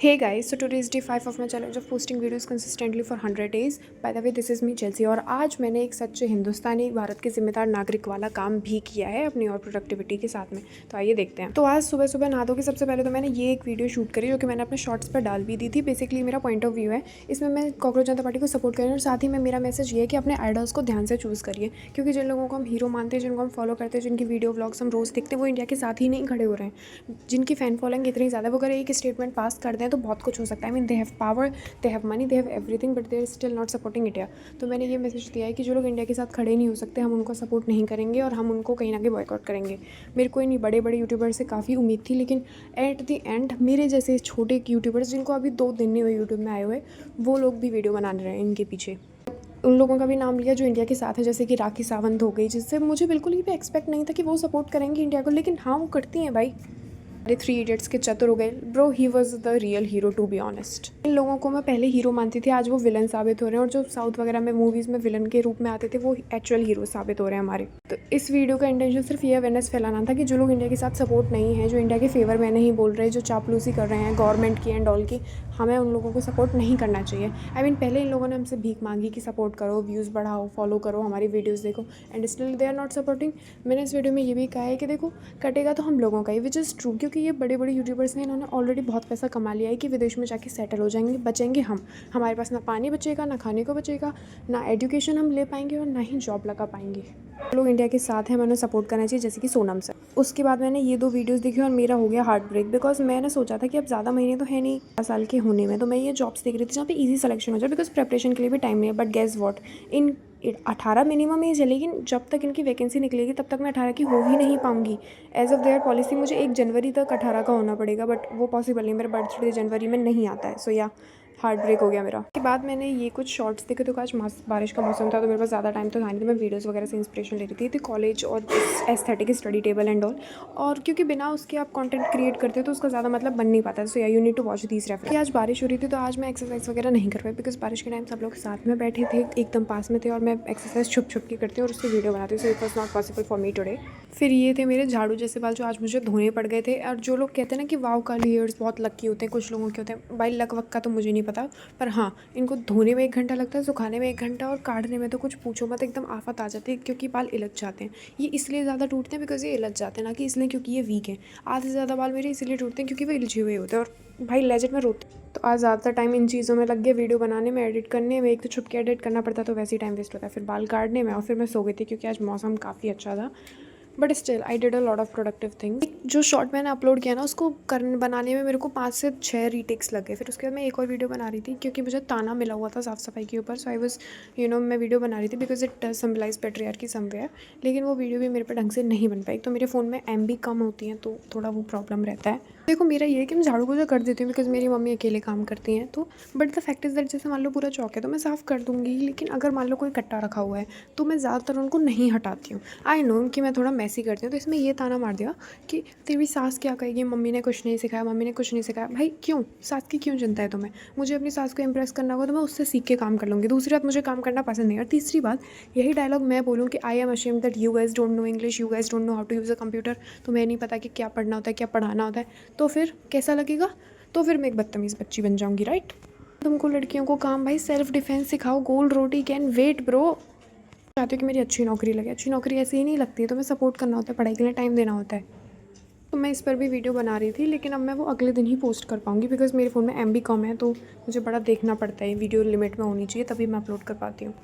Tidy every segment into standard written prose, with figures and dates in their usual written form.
Hey guys, so today is day 5 of my challenge of posting videos consistently for 100 days. By the way, this is me Chelsea और आज मैंने एक सच्चे हिंदुस्तानी भारत के जिम्मेदार नागरिक वाला काम भी किया है अपनी और प्रोडक्टिविटी के साथ में। तो आइए देखते हैं। तो आज सुबह सुबह नहा धो के सबसे पहले तो मैंने ये एक वीडियो शूट करी जो कि मैंने अपने शॉर्ट्स पर डाल भी दी थी। बेसिकली मेरा पॉइंट ऑफ व्यू है, इसमें मैं कॉकरोच जनता पार्टी को सपोर्ट करूँ और साथ ही में मेरा मैसेज ये है कि अपने आइडल्स को ध्यान से चूज़ करिए, क्योंकि जिन लोगों को हम हीरो मानते हैं, जिनको हम फॉलो करते हैं, जिनकी वीडियो व्लॉग्स हम रोज़ देखते हैं, वो इंडिया के साथ ही नहीं खड़े हो रहे हैं। जिनकी फ़ैन फॉलोइंग इतनी ज़्यादा, वो अगर एक स्टेटमेंट पास कर दें तो बहुत कुछ हो सकता है। I mean, they have power, they have money, they have everything, but they are still not supporting India. तो मैंने ये मैसेज दिया है कि जो लोग इंडिया के साथ खड़े नहीं हो सकते, हम उनको सपोर्ट नहीं करेंगे और हम उनको कहीं ना कहीं बॉयकॉट करेंगे। मेरे को इन बड़े बड़े यूट्यूबर्स से काफ़ी उम्मीद थी, लेकिन एट द एंड मेरे जैसे छोटे यूट्यूबर्स जिनको अभी 2 दिन नहीं हुए यूट्यूब में आए हुए, वो लोग भी वीडियो बना रहे हैं इनके पीछे। उन लोगों का भी नाम लिया जो इंडिया के साथ है, जैसे कि राखी सावंत हो गई, जिससे मुझे बिल्कुल ही भी एक्सपेक्ट नहीं था कि वो सपोर्ट करेंगी इंडिया को, लेकिन हाँ वो करती हैं भाई। अरे 3 इडियट्स के चतुर हो गए bro, he was the real hero to be honest. इन लोगों को मैं पहले हीरो मानती थी, आज वो विलन साबित हो रहे हैं, और जो साउथ वगैरह में मूवीज़ में विलन के रूप में आते थे वो एक्चुअल हीरो साबित हो रहे हैं हमारे। तो इस वीडियो का इंटेंशन सिर्फ ये अवेयरनेस फैलाना था कि जो लोग इंडिया के साथ सपोर्ट नहीं है, जो इंडिया के फेवर में नहीं बोल रहे, जो चापलूसी कर रहे हैं गवर्नमेंट की एंड ऑल की, हमें उन लोगों को सपोर्ट नहीं करना चाहिए। आई मीन पहले इन लोगों ने हमसे भीख मांगी कि सपोर्ट करो, व्यूज़ बढ़ाओ, फॉलो करो, हमारी वीडियोज़ देखो, and still they are not supporting. मैंने इस वीडियो में ये भी कहा है कि देखो, कटेगा तो हम लोगों का ही, विच इज़ ट्रू, क्योंकि ये बड़े बड़े यूट्यूबर्स ने, इन्होंने ऑलरेडी बहुत पैसा कमा लिया है कि विदेश में जाके सेटल हो जाएंगे, बचेंगे हम। हमारे पास ना पानी बचेगा, ना खाने को बचेगा, ना एजुकेशन हम ले पाएंगे और ना ही जॉब लगा पाएंगे। लोग इंडिया के साथ हैं, हमें उन्हें सपोर्ट करना चाहिए, जैसे कि सोनम सर। उसके बाद मैंने ये 2 वीडियोस देखी और मेरा हो गया हार्ट ब्रेक, बिकॉज मैंने सोचा था कि अब ज़्यादा महीने तो है नहीं 4 साल के होने में, तो मैं ये जॉब्स देख रही थी जहाँ पे इजी सिलेक्शन हो जाए, बिकॉज प्रेपरेशन के लिए भी टाइम नहीं है। But guess what, in 18 minimum age है, लेकिन जब तक इनकी वैकेंसी निकलेगी तब तक मैं 18 की हो ही नहीं पाऊंगी। एज ऑफ देयर पॉलिसी मुझे 1 जनवरी तक 18 का होना पड़ेगा, बट वो पॉसिबल नहीं, मेरा बर्थडे जनवरी में नहीं आता है। सो या हार्ट ब्रेक हो गया मेरा। उसके बाद मैंने ये कुछ शॉर्ट्स देखे, तो आज बारिश का मौसम था, तो मेरे पास ज़्यादा टाइम तो था नहीं, तो मैं वीडियोस वगैरह से इंस्पिरेशन ले रही थी कॉलेज और aesthetic study table and all. और क्योंकि बिना उसके आप कंटेंट क्रिएट करते हो तो उसका ज़्यादा मतलब बन नहीं पाता। सो या you need to watch these reference. आज बारिश हो रही थी तो आज मैं एक्सरसाइज वगैरह नहीं कर पाई, बिकॉज बारिश के टाइम सब लोग साथ में बैठे थे, एकदम पास में थे, और मैं एक्सरसाइज छुप छुप के करती हूँ और उसकी वीडियो बनाती हूँ। So it was not possible for me today. फिर ये थे मेरे झाड़ू जैसे बाल जो आज मुझे धोने पड़ गए थे। और जो लोग कहते हैं ना कि वाव काली हेयर्स बहुत लकी होते हैं, कुछ लोगों के होते हैं, भाई लक वक का तो मुझे नहीं पता, पर हाँ इनको धोने में 1 घंटा लगता है, सुखाने में 1 घंटा, और काटने में तो कुछ पूछो मत, एकदम आफत आ जाती है, क्योंकि बाल इलझ जाते हैं। ये इसलिए ज़्यादा टूटते हैं बिकॉज ये इलझ जाते हैं, ना कि इसलिए क्योंकि ये वीक हैं। आधे से ज़्यादा बाल मेरे इसीलिए टूटते हैं क्योंकि वो इलझे हुए होते हैं, और भाई लेजेंड में रोते। तो आज ज़्यादातर टाइम इन चीज़ों में लग गया, वीडियो बनाने में, एडिट करने में। एक तो छुप के एडिट करना पड़ता तो वैसे ही टाइम वेस्ट होता है, फिर बाल काटने में, और फिर मैं सो गई थी क्योंकि आज मौसम काफ़ी अच्छा था। But still I did a lot of productive things. जो शॉर्ट मैंने अपलोड किया ना, उसको बनाने में मेरे को 5 से 6 रीटेक्स लगे। फिर उसके बाद मैं एक और वीडियो बना रही थी क्योंकि मुझे ताना मिला हुआ था साफ़ सफाई के ऊपर। सो आई वाज मैं वीडियो बना रही थी because it symbolise patriarchy somewhere, लेकिन वो वीडियो भी मेरे पे ढंग से नहीं बन पाई। तो मेरे फ़ोन में MB कम होती हैं, तो थोड़ा वो प्रॉब्लम रहता है। देखो मेरा ये है कि मैं झाड़ू पोछा कर देती हूँ बिकॉज मेरी मम्मी अकेले काम करती हैं, तो but the fact is that जैसे मान लो पूरा चौक है तो मैं साफ़ कर दूँगी, लेकिन अगर मान लो कोई कट्टा रखा हुआ है तो मैं ज़्यादातर उनको नहीं हटाती हूँ। आई नो कि मैं थोड़ा मैसी करती हूँ, तो इसमें ये ताना मार दिया कि तेरी सास क्या कहेगी, मम्मी ने कुछ नहीं सिखाया, मम्मी ने कुछ नहीं सिखाया। भाई क्यों, सास की क्यों चिंता है तुम्हें? मुझे अपनी सास को इम्प्रेस करना होगा तो मैं उससे सीख के काम कर लूँगी। दूसरी बात, मुझे काम करना पसंद नहीं। और तीसरी बात, यही डायलॉग मैं बोलूँ कि I am ashamed that you guys don't know English, you guys don't know how to use a computer, तुम्हें नहीं पता कि क्या पढ़ना होता है, क्या पढ़ाना होता है, तो फिर कैसा लगेगा? तो फिर मैं एक बदतमीज़ बच्ची बन जाऊँगी, राइट? तुमको लड़कियों को काम भाई सेल्फ डिफेंस सिखाओ, gold roti can wait bro. चाहती हूँ कि मेरी अच्छी नौकरी लगे। अच्छी नौकरी ऐसे ही नहीं लगती है, तो मैं सपोर्ट करना होता है, पढ़ाई के लिए टाइम देना होता है। तो मैं इस पर भी वीडियो बना रही थी, लेकिन अब मैं वो अगले दिन ही पोस्ट कर पाऊँगी बिकॉज़ मेरे फ़ोन में MB कम है, तो मुझे बड़ा देखना पड़ता है। वीडियो लिमिट में होनी चाहिए तभी मैं अपलोड कर पाती हूँ।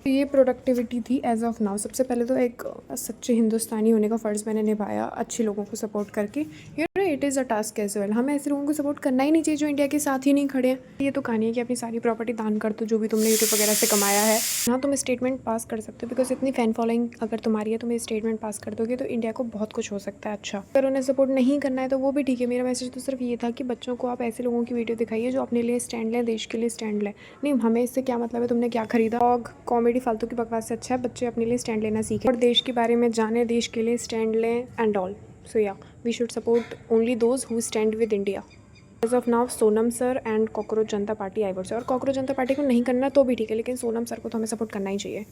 तो ये प्रोडक्टिविटी थी एज़ ऑफ नाउ। सबसे पहले तो एक सच्चे हिंदुस्तानी होने का फ़र्ज़ मैंने निभाया, अच्छे लोगों को सपोर्ट करके। It is a task as well. हमें ऐसे लोगों को सपोर्ट करना ही नहीं चाहिए जो इंडिया के साथ ही नहीं खड़े हैं। ये तो कहानी है कि अपनी सारी प्रॉपर्टी दान कर दो जो भी तुमने यूट्यूब वगैरह से कमाया है। हाँ, तुम स्टेटमेंट पास कर सकते हो बिकॉज इतनी फ़ैन फॉलोइंग अगर तुम्हारी है, तुम ये स्टेटमेंट पास कर दोगे तो इंडिया को बहुत कुछ हो सकता है अच्छा। अगर उन्हें सपोर्ट नहीं करना है तो वो भी ठीक है। मेरा मैसेज तो सिर्फ ये था कि बच्चों को आप ऐसे लोगों की वीडियो दिखाइए जो अपने लिए स्टैंड लें, देश के लिए स्टैंड लें। नहीं, हमें इससे क्या मतलब है तुमने क्या खरीदा। और कॉमेडी फालतू की बकवास से अच्छा है बच्चे अपने लिए स्टैंड लेना सीखें और देश के बारे में जाने, देश के लिए स्टैंड लें and all. So yeah we should support only those who stand with India. As of now Sonam sir and cockroach Janata Party I would say. और कॉकरोच जनता पार्टी को नहीं करना तो भी ठीक है, लेकिन सोनम सर को तो हमें सपोर्ट करना ही चाहिए।